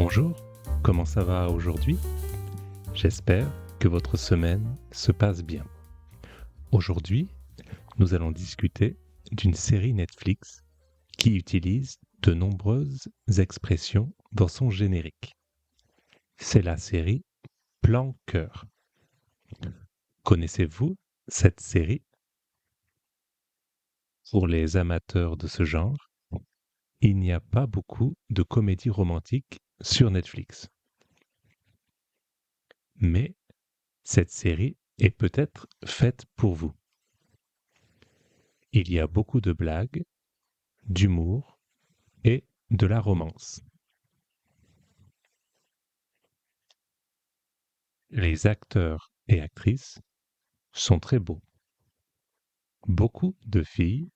Bonjour, comment ça va aujourd'hui? J'espère que votre semaine se passe bien. Aujourd'hui, nous allons discuter d'une série Netflix qui utilise de nombreuses expressions dans son générique. C'est la série Plan Cœur. Connaissez-vous cette série? Pour les amateurs de ce genre, il n'y a pas beaucoup de comédies romantiques sur Netflix. Mais cette série est peut-être faite pour vous. Il y a beaucoup de blagues, d'humour et de la romance. Les acteurs et actrices sont très beaux. Beaucoup de filles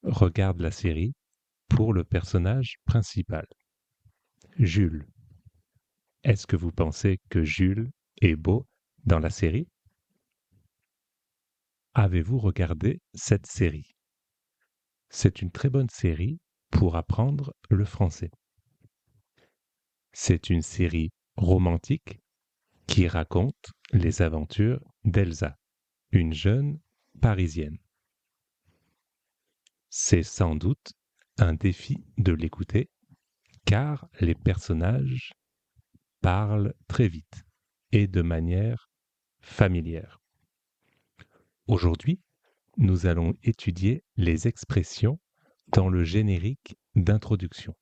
regardent la série pour le personnage principal, Jules. Est-ce que vous pensez que Jules est beau dans la série? Avez-vous regardé cette série? C'est une très bonne série pour apprendre le français. C'est une série romantique qui raconte les aventures d'Elsa, une jeune Parisienne. C'est sans doute un défi de l'écouter car les personnages parlent très vite et de manière familière. Aujourd'hui, nous allons étudier les expressions dans le générique d'introduction.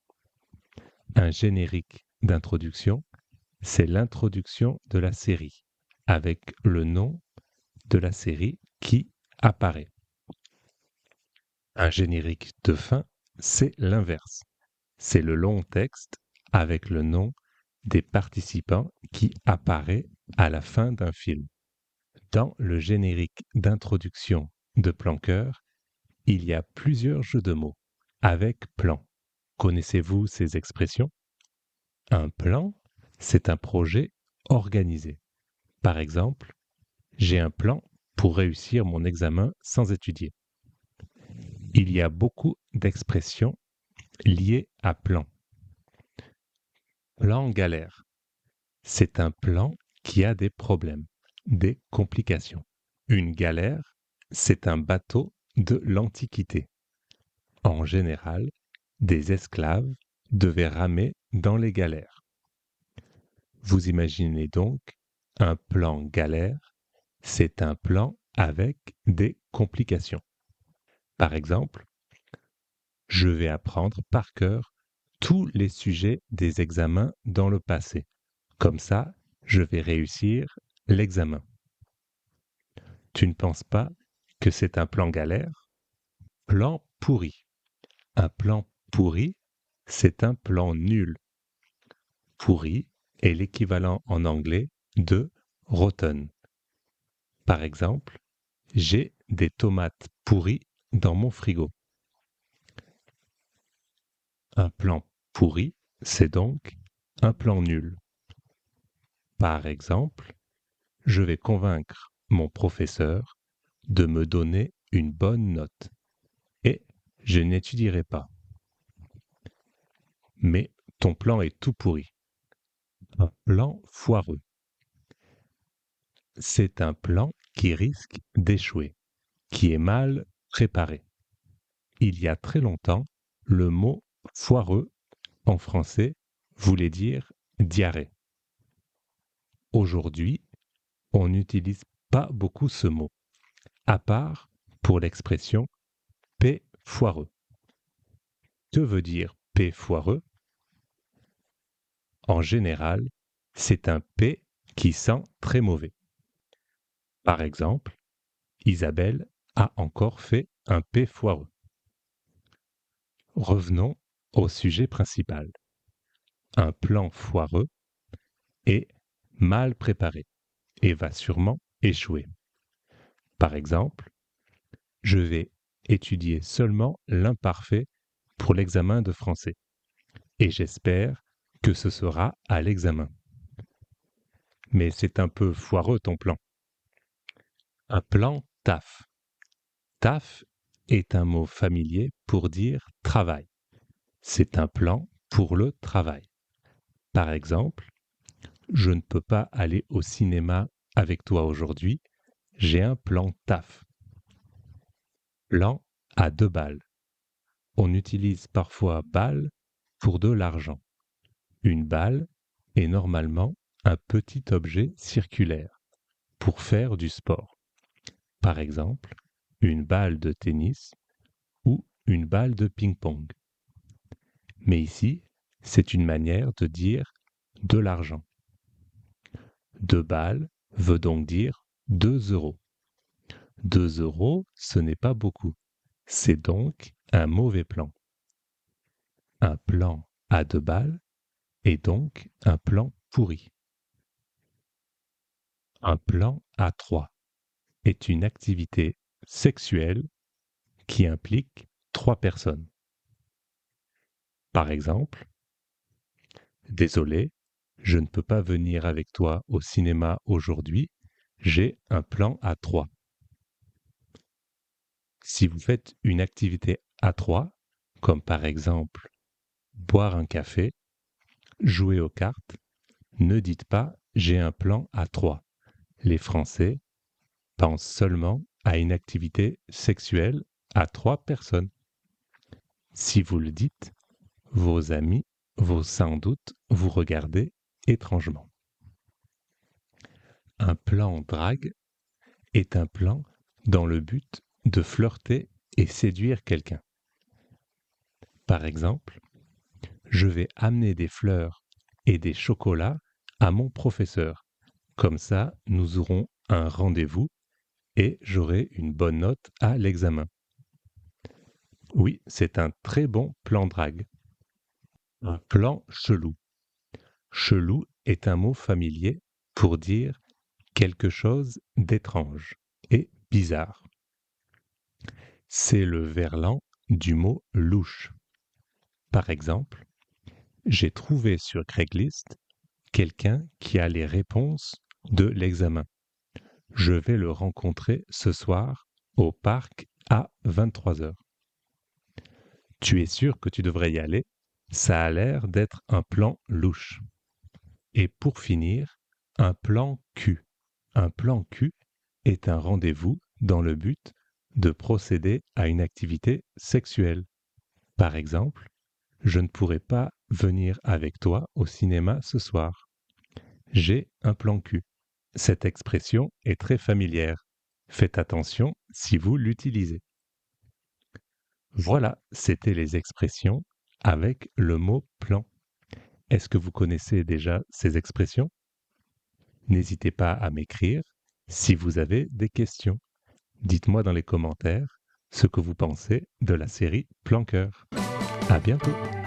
Un générique d'introduction, c'est l'introduction de la série avec le nom de la série qui apparaît. Un générique de fin, c'est l'inverse. C'est le long texte avec le nom des participants qui apparaît à la fin d'un film. Dans le générique d'introduction de Plan Cœur, il y a plusieurs jeux de mots avec plan. Connaissez-vous ces expressions? Un plan, c'est un projet organisé. Par exemple, j'ai un plan pour réussir mon examen sans étudier. Il y a beaucoup d'expressions liées à plan. Plan galère. C'est un plan qui a des problèmes, des complications. Une galère, c'est un bateau de l'Antiquité. En général, des esclaves devaient ramer dans les galères. Vous imaginez donc un plan galère, c'est un plan avec des complications. Par exemple, je vais apprendre par cœur tous les sujets des examens dans le passé. Comme ça, je vais réussir l'examen. Tu ne penses pas que c'est un plan galère? Plan pourri. Un plan pourri, c'est un plan nul. Pourri est l'équivalent en anglais de rotten. Par exemple, j'ai des tomates pourries dans mon frigo. Un plan pourri, c'est donc un plan nul. Par exemple, je vais convaincre mon professeur de me donner une bonne note et je n'étudierai pas. Mais ton plan est tout pourri. Un plan foireux. C'est un plan qui risque d'échouer, qui est mal préparé. Il y a très longtemps, le mot foireux en français voulait dire diarrhée. Aujourd'hui, on n'utilise pas beaucoup ce mot, à part pour l'expression P foireux. Que veut dire P foireux? En général, c'est un P qui sent très mauvais. Par exemple, Isabelle a encore fait un P foireux. Revenons au sujet principal. Un plan foireux est mal préparé et va sûrement échouer. Par exemple, je vais étudier seulement l'imparfait pour l'examen de français et j'espère que ce sera à l'examen. Mais c'est un peu foireux ton plan. Un plan taf. Taf est un mot familier pour dire travail. C'est un plan pour le travail. Par exemple, je ne peux pas aller au cinéma avec toi aujourd'hui, j'ai un plan taf. Plan à 2 balles. On utilise parfois balle pour de l'argent. Une balle est normalement un petit objet circulaire pour faire du sport. Par exemple, une balle de tennis ou une balle de ping-pong. Mais ici, c'est une manière de dire de l'argent. 2 balles veut donc dire 2 euros. 2 euros, ce n'est pas beaucoup. C'est donc un mauvais plan. Un plan à 2 balles est donc un plan pourri. Un plan à 3 est une activité sexuelle qui implique 3 personnes. Par exemple, désolé, je ne peux pas venir avec toi au cinéma aujourd'hui, j'ai un plan à 3. Si vous faites une activité à 3, comme par exemple boire un café, jouer aux cartes, ne dites pas j'ai un plan à 3. Les Français pensent seulement à une activité sexuelle à 3 personnes. Si vous le dites, vos amis vont sans doute vous regarder étrangement. Un plan drague est un plan dans le but de flirter et séduire quelqu'un. Par exemple, je vais amener des fleurs et des chocolats à mon professeur. Comme ça, nous aurons un rendez-vous et j'aurai une bonne note à l'examen. Oui, c'est un très bon plan drague. Un plan chelou. Chelou est un mot familier pour dire quelque chose d'étrange et bizarre. C'est le verlan du mot louche. Par exemple, j'ai trouvé sur Craigslist quelqu'un qui a les réponses de l'examen. Je vais le rencontrer ce soir au parc à 23 heures. Tu es sûr que tu devrais y aller? Ça a l'air d'être un plan louche. Et pour finir, un plan cul. Un plan cul est un rendez-vous dans le but de procéder à une activité sexuelle. Par exemple, je ne pourrai pas venir avec toi au cinéma ce soir. J'ai un plan cul. Cette expression est très familière. Faites attention si vous l'utilisez. Voilà, c'était les expressions avec le mot plan. Est-ce que vous connaissez déjà ces expressions? N'hésitez pas à m'écrire si vous avez des questions. Dites-moi dans les commentaires ce que vous pensez de la série Plan Cœur. À bientôt!